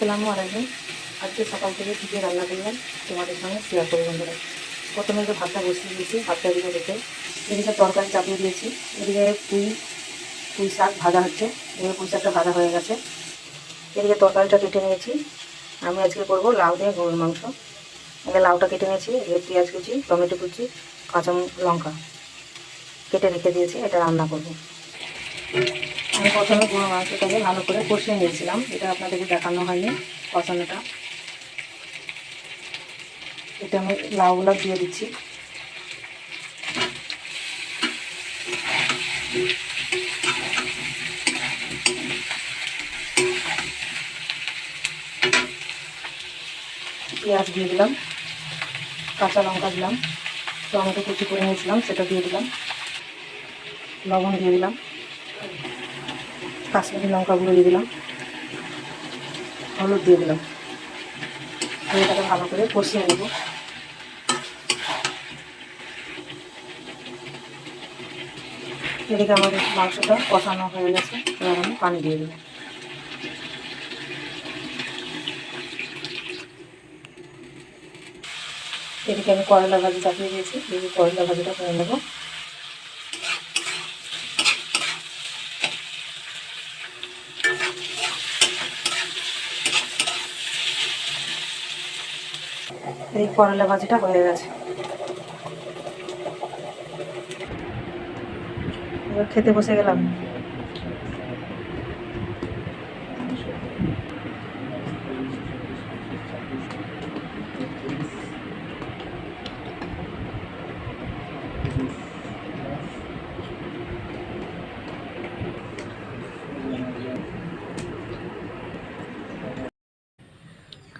আসসালামু আলাইকুম। আজকে সকাল থেকে কী কী রান্না করলাম তোমাদের সঙ্গে শেয়ার করবো বন্ধুরা। প্রথমে যে ভাতটা বসিয়ে দিয়েছি, ভাতটা দিকে রেখে এদিকে তরকারি চাপিয়ে দিয়েছি। এদিকে পুঁই শাক ভাজা হচ্ছে। এদিকে পুঁই শাকটা ভাজা হয়ে গেছে। এদিকে তরকারিটা কেটে নিয়েছি। আমি আজকে করবো লাউ দিয়ে গরুর মাংস। এদিকে লাউটা কেটে নিয়েছি, এদিকে পেঁয়াজ কুচি, টমেটো কুচি, কাঁচা লঙ্কা কেটে রেখে দিয়েছি। এটা রান্না করবো। আমি প্রথমে গরুর মাংসটাকে ভালো করে কষিয়ে নিয়েছিলাম, এটা আপনাদেরকে দেখানো হয়নি কষানোটা। এটা আমি লাউগুলো দিয়ে দিচ্ছি। পেঁয়াজ দিয়ে দিলাম, কাঁচা লঙ্কা দিলাম, টমেটো কুচি করে নিয়েছিলাম সেটা দিয়ে দিলাম, লবণ দিয়ে দিলাম, কাশ্মীরি লঙ্কা গুঁড়ো দিয়ে দিলাম, হলুদ দিয়ে দিলাম। এটাকে ভালো করে কষিয়ে নেব। এদিকে আমাদের মাংসটা কষানো হয়ে গেছে, এবার আমি পানি দিয়ে দেবো। এদিকে আমি করলা ভাজি চাপিয়ে দিয়েছি, এদিকে করলা ভাজিটা করে নেবো। এই করলা ভাজিটা হয়ে গেছে, এবার খেতে বসে গেলাম।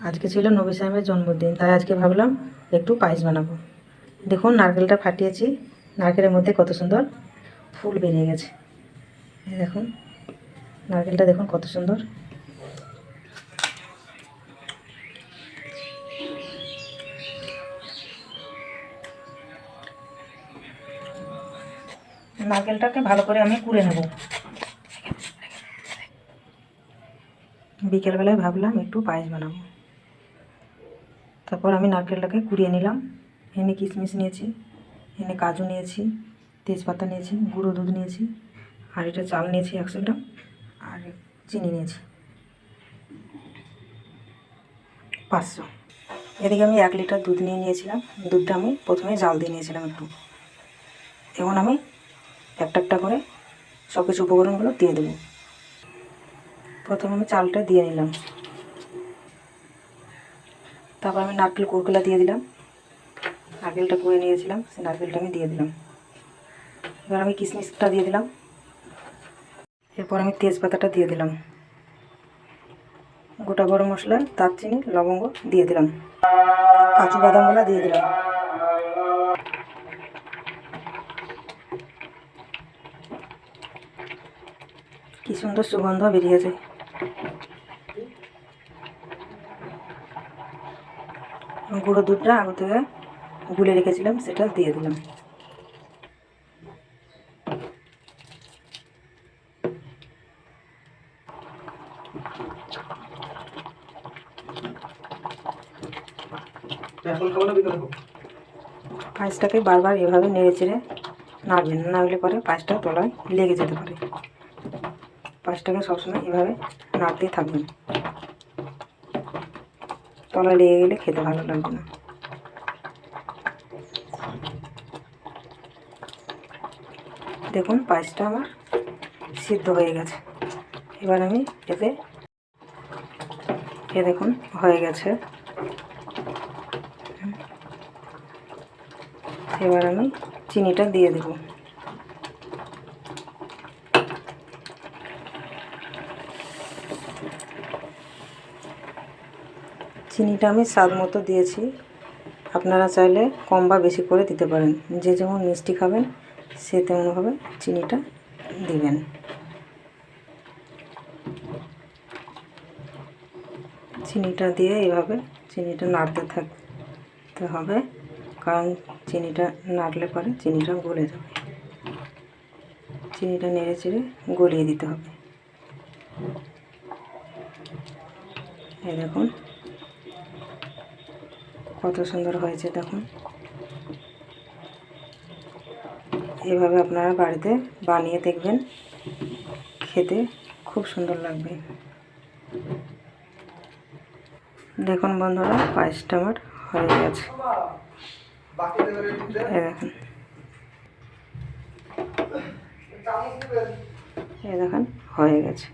আজকে ছিল নবী সাহেবের জন্মদিন, তাই আজকে ভাবলাম একটু পায়েস বানাবো। দেখুন নারকেলটা ফাটিয়েছি, নারকেলের মধ্যে কত সুন্দর ফুল বেরিয়ে গেছে। এই দেখুন নারকেলটা, দেখুন কত সুন্দর। নারকেলটাকে ভালো করে আমি কুড়ে নেব। বিকেলবেলায় ভাবলাম একটু পায়েস বানাবো, তারপর আমি নারকেলটাকে কুড়িয়ে নিলাম। এনে কিশমিশ নিয়েছি, এনে কাজু নিয়েছি, তেজপাতা নিয়েছি, গুঁড়ো দুধ নিয়েছি, আর এটা চাল নিয়েছি 100 গ্রাম, আর চিনি নিয়েছি 500। এদিকে আমি 1 লিটার দুধ নিয়ে নিয়েছিলাম। দুধটা আমি প্রথমে জাল দিয়ে নিয়েছিলাম একটু। এখন আমি একটা একটা করে সব কিছু উপকরণগুলো দিয়ে দেবো। প্রথমে আমি চালটা দিয়ে নিলাম, তারপর আমি নারকেল কোড়গুলো দিয়ে দিলাম। নারকেলটা কুড়ে নিয়েছিলাম, সেই নারকেলটা আমি দিয়ে দিলাম। এবার আমি কিশমিশটা দিয়ে দিলাম। এরপর আমি তেজপাতাটা দিয়ে দিলাম, গোটা গরম মশলা, দারচিনি, লবঙ্গ দিয়ে দিলাম, কাজু বাদামগুলো দিয়ে দিলাম। কি সুন্দর সুগন্ধ বেরিয়েছে। গুঁড়ো দুধটা আগে থেকে গুলে রেখেছিলাম, সেটা দিয়ে দিলাম। পায়েসটাকে বারবার এভাবে নেড়ে চেড়ে নাড়বেন, না হলে পরে পায়েসটা তলায় লেগে যেতে পারে। পায়েসটাকে সবসময় এভাবে নাড়তেই থাকবেন, তলায় লেগে গেলে খেতে ভালো লাগবে না। দেখুন পায়েসটা আমার সিদ্ধ হয়ে গেছে। এবার আমি দেখুন হয়ে গেছে। এবার আমি চিনিটা দিয়ে দেব। চিনিটা আমি স্বাদ মতো দিয়েছি, আপনারা চাইলে কম বা বেশি করে দিতে পারেন। যে যেমন মিষ্টি খাবেন সে তেমনভাবে চিনিটা দিবেন। চিনিটা দিয়ে এইভাবে চিনিটা নাড়তে থাকতে হবে, কারণ চিনিটা নাড়লে পরে চিনিটা গলে যাবে। চিনিটা নেড়ে চেড়ে গলিয়ে দিতে হবে। এই দেখুন কত সুন্দর হয়েছে। দেখুন এভাবে আপনারা বাড়িতে বানিয়ে দেখবেন, খেতে খুব সুন্দর লাগবে। দেখুন বন্ধুরা, পায়েসটা আমার হয়ে গেছে। এই দেখুন, এই দেখুন হয়ে গেছে।